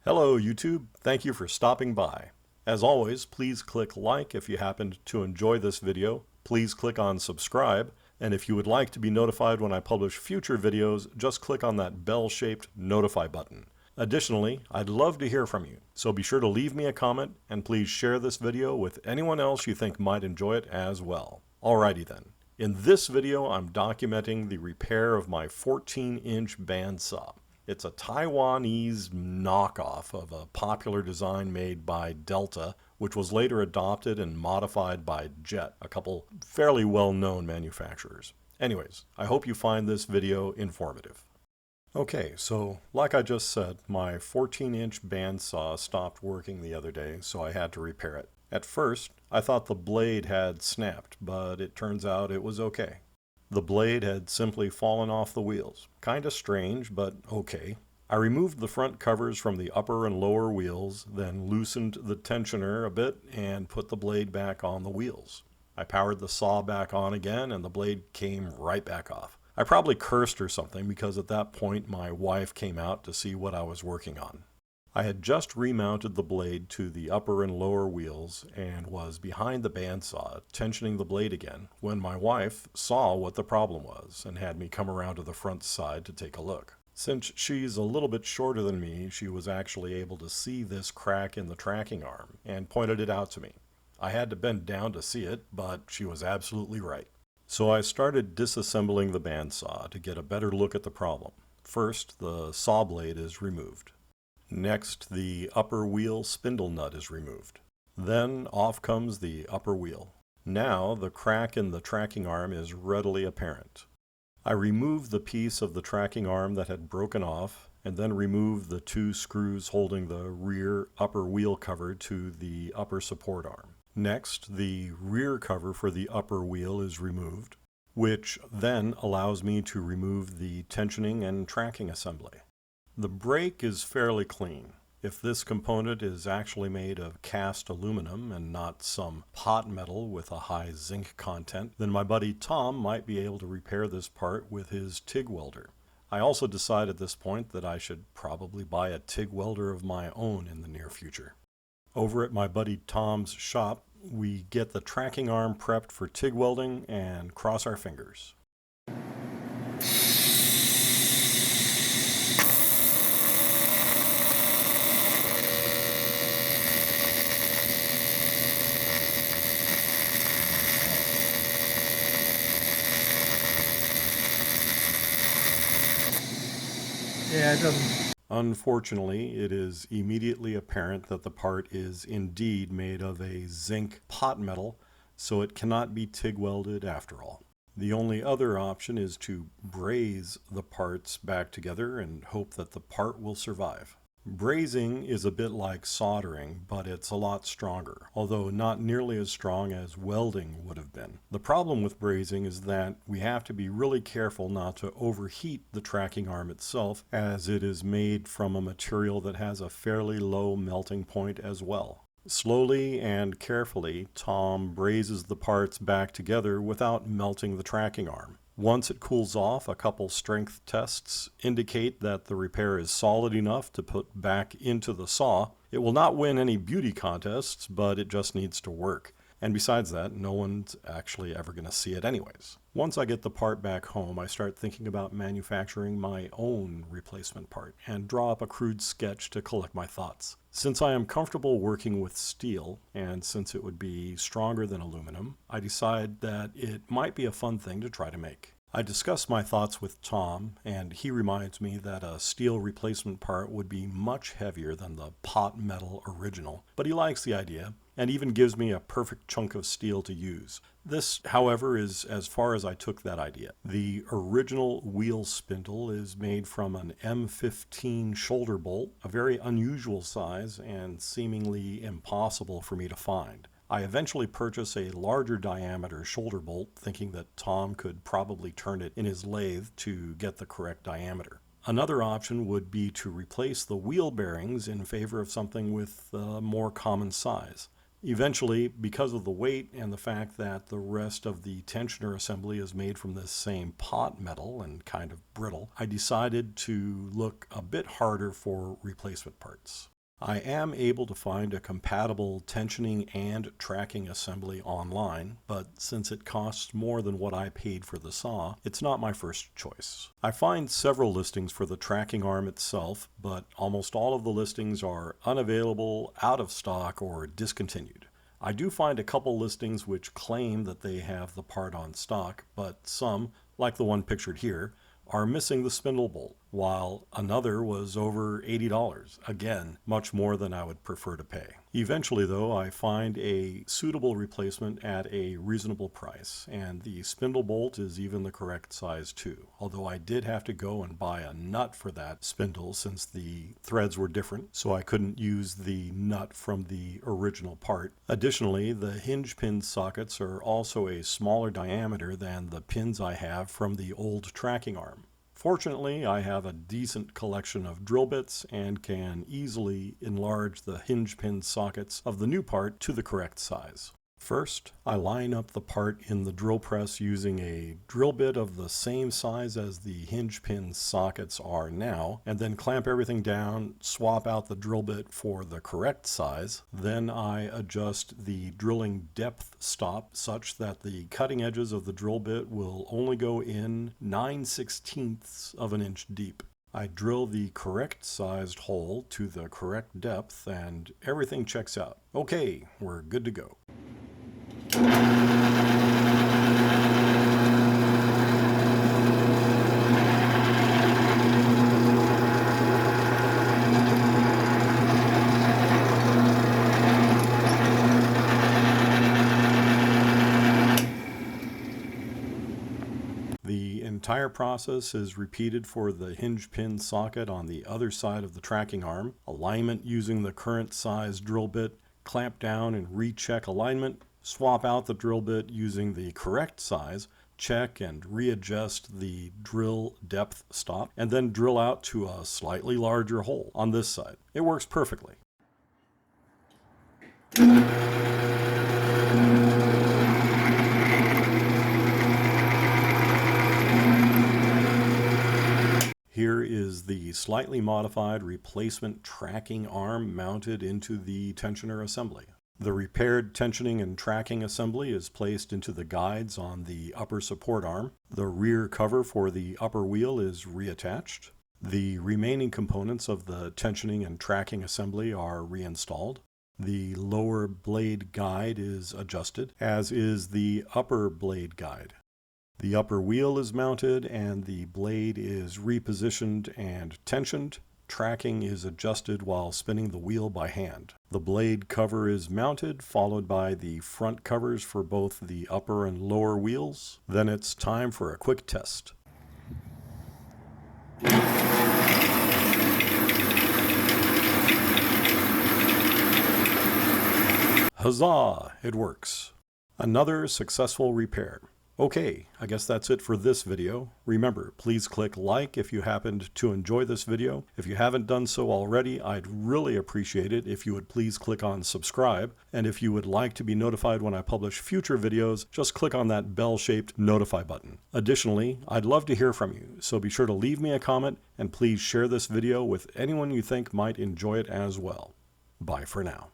Hello YouTube, thank you for stopping by. As always, please click like if you happened to enjoy this video. Please click on subscribe, and if you would like to be notified when I publish future videos, just click on that bell-shaped notify button. Additionally, I'd love to hear from you, so be sure to leave me a comment and please share this video with anyone else you think might enjoy it as well. Alrighty then. In this video, I'm documenting the repair of my 14-inch bandsaw. It's a Taiwanese knockoff of a popular design made by Delta, which was later adopted and modified by Jet, a couple fairly well-known manufacturers. Anyways, I hope you find this video informative. Okay, so like I just said, my 14-inch bandsaw stopped working the other day, so I had to repair it. At first, I thought the blade had snapped, but it turns out it was okay. The blade had simply fallen off the wheels. Kinda strange, but okay. I removed the front covers from the upper and lower wheels, then loosened the tensioner a bit and put the blade back on the wheels. I powered the saw back on again and the blade came right back off. I probably cursed or something because at that point my wife came out to see what I was working on. I had just remounted the blade to the upper and lower wheels and was behind the bandsaw, tensioning the blade again, when my wife saw what the problem was and had me come around to the front side to take a look. Since she's a little bit shorter than me, she was actually able to see this crack in the tracking arm and pointed it out to me. I had to bend down to see it, but she was absolutely right. So I started disassembling the bandsaw to get a better look at the problem. First, the saw blade is removed. Next, the upper wheel spindle nut is removed. Then off comes the upper wheel. Now the crack in the tracking arm is readily apparent. I removed the piece of the tracking arm that had broken off and then removed the two screws holding the rear upper wheel cover to the upper support arm. Next, the rear cover for the upper wheel is removed, which then allows me to remove the tensioning and tracking assembly. The brake is fairly clean. If this component is actually made of cast aluminum and not some pot metal with a high zinc content, then my buddy Tom might be able to repair this part with his TIG welder. I also decided at this point that I should probably buy a TIG welder of my own in the near future. Over at my buddy Tom's shop, we get the tracking arm prepped for TIG welding and cross our fingers. Yeah, it doesn't. Unfortunately, it is immediately apparent that the part is indeed made of a zinc pot metal, so it cannot be TIG welded after all. The only other option is to braze the parts back together and hope that the part will survive. Brazing is a bit like soldering, but it's a lot stronger, although not nearly as strong as welding would have been. The problem with brazing is that we have to be really careful not to overheat the tracking arm itself, as it is made from a material that has a fairly low melting point as well. Slowly and carefully, Tom brazes the parts back together without melting the tracking arm. Once it cools off, a couple strength tests indicate that the repair is solid enough to put back into the saw. It will not win any beauty contests, but it just needs to work. And besides that, no one's actually ever going to see it anyways. Once I get the part back home, I start thinking about manufacturing my own replacement part and draw up a crude sketch to collect my thoughts. Since I am comfortable working with steel, and since it would be stronger than aluminum, I decide that it might be a fun thing to try to make. I discuss my thoughts with Tom, and he reminds me that a steel replacement part would be much heavier than the pot metal original, but he likes the idea, and even gives me a perfect chunk of steel to use. This, however, is as far as I took that idea. The original wheel spindle is made from an M15 shoulder bolt, a very unusual size and seemingly impossible for me to find. I eventually purchased a larger diameter shoulder bolt, thinking that Tom could probably turn it in his lathe to get the correct diameter. Another option would be to replace the wheel bearings in favor of something with a more common size. Eventually, because of the weight and the fact that the rest of the tensioner assembly is made from this same pot metal and kind of brittle, I decided to look a bit harder for replacement parts. I am able to find a compatible tensioning and tracking assembly online, but since it costs more than what I paid for the saw, it's not my first choice. I find several listings for the tracking arm itself, but almost all of the listings are unavailable, out of stock, or discontinued. I do find a couple listings which claim that they have the part on stock, but some, like the one pictured here, are missing the spindle bolt, while another was over $80. Again, much more than I would prefer to pay. Eventually, though, I find a suitable replacement at a reasonable price, and the spindle bolt is even the correct size too, although I did have to go and buy a nut for that spindle since the threads were different, so I couldn't use the nut from the original part. Additionally, the hinge pin sockets are also a smaller diameter than the pins I have from the old tracking arm. Fortunately, I have a decent collection of drill bits and can easily enlarge the hinge pin sockets of the new part to the correct size. First, I line up the part in the drill press using a drill bit of the same size as the hinge pin sockets are now, and then clamp everything down, swap out the drill bit for the correct size. Then I adjust the drilling depth stop such that the cutting edges of the drill bit will only go in 9/16 of an inch deep. I drill the correct sized hole to the correct depth and everything checks out. Okay, we're good to go. The entire process is repeated for the hinge pin socket on the other side of the tracking arm. Alignment using the current size drill bit, clamp down and recheck alignment, swap out the drill bit using the correct size, check and readjust the drill depth stop, and then drill out to a slightly larger hole on this side. It works perfectly. Here is the slightly modified replacement tracking arm mounted into the tensioner assembly. The repaired tensioning and tracking assembly is placed into the guides on the upper support arm. The rear cover for the upper wheel is reattached. The remaining components of the tensioning and tracking assembly are reinstalled. The lower blade guide is adjusted, as is the upper blade guide. The upper wheel is mounted and the blade is repositioned and tensioned. Tracking is adjusted while spinning the wheel by hand. The blade cover is mounted, followed by the front covers for both the upper and lower wheels. Then it's time for a quick test. Huzzah! It works. Another successful repair. Okay, I guess that's it for this video. Remember, please click like if you happened to enjoy this video. If you haven't done so already, I'd really appreciate it if you would please click on subscribe. And if you would like to be notified when I publish future videos, just click on that bell-shaped notify button. Additionally, I'd love to hear from you, so be sure to leave me a comment and please share this video with anyone you think might enjoy it as well. Bye for now.